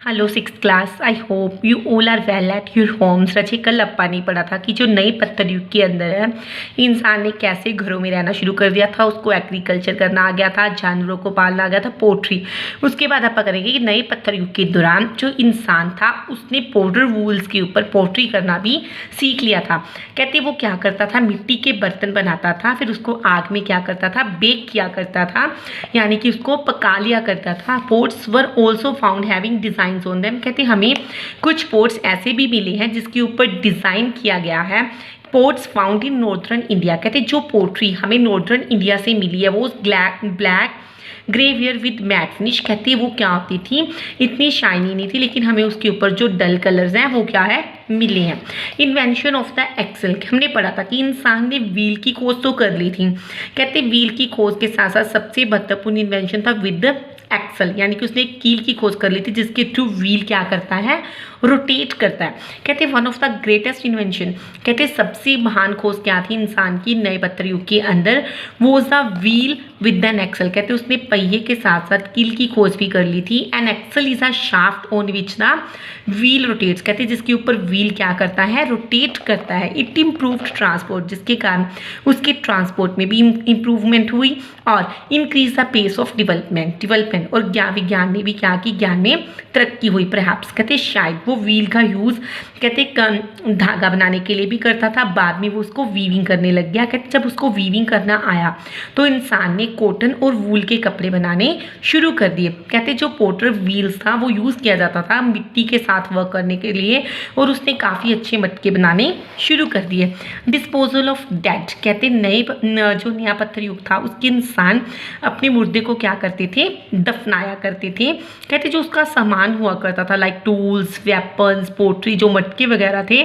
Hello six class. I hope you all are well at your homes. रचे कल अपा ने पढ़ा था कि जो नए पत्थर युग के अंदर है इंसान ने कैसे घरों में रहना शुरू कर दिया था, उसको एग्रीकल्चर करना आ गया था, जानवरों को पालना आ गया था, पोट्री। उसके बाद आप करेंगे कि नए पत्थर युग के दौरान जो इंसान था उसने पाउडर वूल्स के ऊपर पोट्री करना भी सीख लिया था। कहते वो क्या करता था, मिट्टी के बर्तन बनाता था, फिर उसको आग में क्या करता था, बेक किया करता था, यानी कि उसको पका लिया करता था। Pots were also found having design on them. कहते हमें कुछ पोर्ट्स ऐसे भी मिले हैं जिसके ऊपर डिजाइन किया गया है। Ports found in northern India. कहते जो पोट्री हमें नॉर्थर्न इंडिया से मिली है वो ब्लैक ग्रेवियर विद मैट फिनिश। कहते वो क्या होती थी, इतनी शाइनी नहीं थी, लेकिन हमें उसके ऊपर जो डल कलर्स हैं वो क्या है, मिले हैं। Invention of the axle. हमने पढ़ा था कि इंसान ने व्हील की खोज तो कर ली थी। कहते व्हील की खोज के साथ साथ सबसे महत्वपूर्ण इन्वेंशन था विद एक्सल, यानी कि उसने एक कील की खोज कर ली थी जिसके थ्रू व्हील क्या करता है, रोटेट करता है। कहते one of the greatest invention, कहते सबसे महान खोज क्या थी इंसान की नए पत्थर युग के अंदर, वो the wheel with an axle. कहते उसने पहिए के साथ साथ कील की खोज भी कर ली थी। An axle is a shaft on which the wheel rotates. कहते जिसके ऊपर व्हील क्या करता है, रोटेट करता है। इट इम्प्रूव्ड ट्रांसपोर्ट, जिसके कारण उसके ट्रांसपोर्ट में भी इम्प्रूवमेंट हुई और increase the pace of development और विज्ञान ने भी क्या की, ज्ञान में तरक्की हुई। परहैप्स कहते शायद वो व्हील का यूज कहते धागा बनाने के लिए भी करता था, बाद में वो उसको वीविंग करने लग गया। कहते जब उसको वीविंग करना आया तो इंसान ने कॉटन और वूल के कपड़े बनाने शुरू कर दिए। कहते जो पोटर व्हील्स था वो यूज किया जाता था मिट्टी के साथ वर्क करने के लिए, और उसने काफी अच्छे मटके बनाने शुरू कर दिए। Disposal of dead. कहते जो नया पत्थर युग था उसके इंसान अपने मुर्दे को क्या करते थे, दफनाया करते थे। कहते जो उसका सामान हुआ करता था लाइक टूल्स, वेपन्स, पोट्री, जो मटके वगैरह थे,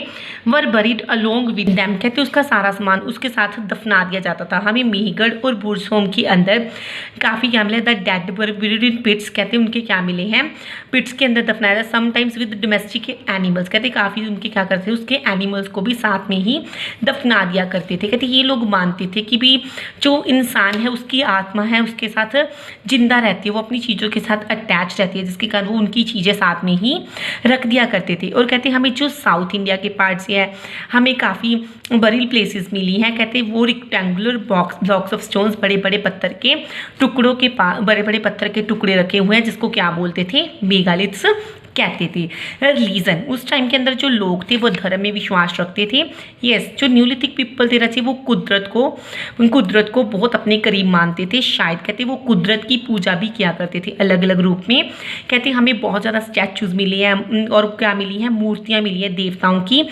वर बरीड अलोंग विद देम। कहते उसका सारा सामान उसके साथ दफना दिया जाता था। हमें मेहगढ़ और बुरसोम के अंदर काफ़ी क्या मिले, the dead were buried in pits. कहते उनके क्या मिले हैं, पिट्स के अंदर दफनाया था। Sometimes with domestic animals. कहते काफ़ी उनके क्या करते थे, उसके एनिमल्स को भी साथ में ही दफना दिया करते थे। कहते ये लोग मानते थे कि भी जो इंसान है उसकी आत्मा है उसके साथ जिंदा रहती है, वो अपनी चीज़ों के साथ अटैच रहती है, जिसके कारण वो उनकी चीज़ें साथ में ही रख दिया करते थे। और कहते हमें जो साउथ इंडिया के पार्ट से है हमें काफ़ी बरील प्लेसेस मिली हैं। कहते वो रेक्टेंगुलर ब्लॉक्स ऑफ स्टोन्स, बड़े बड़े पत्थर के टुकड़ों के बड़े बड़े पत्थर के टुकड़े रखे हुए हैं, जिसको क्या बोलते थे, मेगालिथ्स कहते थे। रिलीजन, उस टाइम के अंदर जो लोग थे वो धर्म में विश्वास रखते थे। यस, जो न्यूलिथिक पीपल थे रचे वो कुदरत को बहुत अपने करीब मानते थे। शायद कहते वो कुदरत की पूजा भी किया करते थे अलग अलग रूप में। कहते हमें बहुत ज़्यादा स्टैचूज मिले हैं और क्या मिली हैं, मूर्तियाँ मिली हैं देवताओं की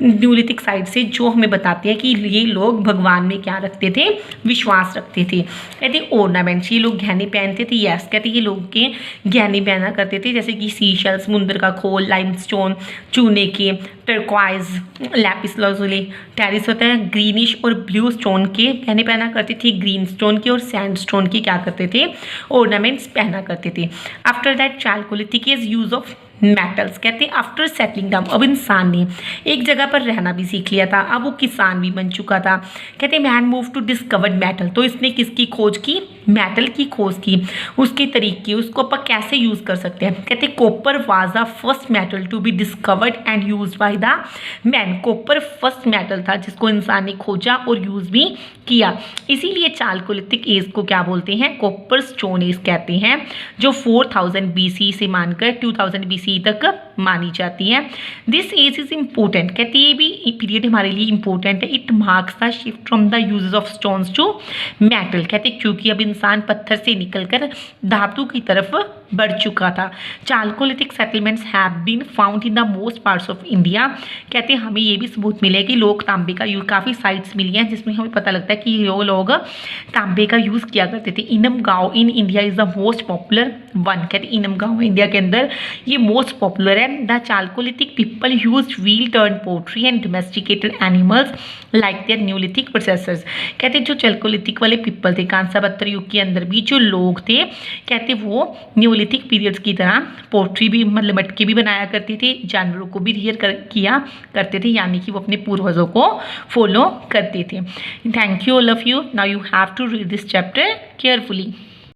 न्यूलिथिक साइड से, जो हमें बताते हैं कि ये लोग भगवान में क्या रखते थे, विश्वास रखते थे। कहते ऑर्नामेंट्स, ये लोग गहने पहनते थे। यस, कहते ये लोग के गहने पहना करते थे, जैसे कि सी शेल्स, समुद्र का खोल, लाइमस्टोन, चूने के, टर्क्वाइज, लैपिस लाजुली, टेरिस होता है, ग्रीनिश और ब्लू स्टोन के गहने पहना करते थे। ग्रीन स्टोन के और सैंड स्टोन के क्या करते थे, ऑर्नामेंट्स पहना करते थे। After that Chalcolithic is use of metals. कहते आफ्टर सेटलिंग डाउन, अब इंसान ने एक जगह पर रहना भी सीख लिया था, अब वो किसान भी बन चुका था। कहते man move to discovered metal, तो इसने किसकी खोज की, मेटल की खोज की। उसके तरीके, उसको अपन कैसे यूज कर सकते हैं। कहते copper was the first metal to be discovered and use by the man. Copper first metal था जिसको इंसान ने खोजा और यूज भी किया। इसीलिए चालकोलिथिक एज को क्या बोलते हैं, कॉपर स्टोन एज कहते हैं, जो 4000 BC से मानकर 2000 BC तक मानी जाती है। This age is important. कहते ये भी पीरियड हमारे लिए इम्पोर्टेंट है। It marks the shift from the uses of stones to metal. कहते क्योंकि अब इंसान पत्थर से निकलकर धातु की तरफ बढ़ चुका था। Chalcolithic settlements have been found in the most parts of India. कहते हमें ये भी सबूत मिले कि लोग तांबे का यूज, काफ़ी साइट्स मिली हैं जिसमें हमें पता लगता है कि ये लोग तांबे का यूज़ किया करते थे। Inamgaon in India is the most popular one. कहते इनम गांव इंडिया के अंदर ये मोस्ट पॉपुलर है। The chalcolithic people use wheel turn pottery and domesticated animals like their neolithic processors. कहते जो चालकोलिथिक वाले पीपल थे कांसा पत्थर युग के अंदर भी जो लोग थे, कहते वो न्यूलिथिक पीरियड्स की तरह पोट्री भी, मतलब मटके भी बनाया करते थे, जानवरों को भी रियर किया करते थे, यानी कि वो अपने पूर्वजों को फॉलो करते थे। Thank you all of you. Now you have to read this chapter carefully.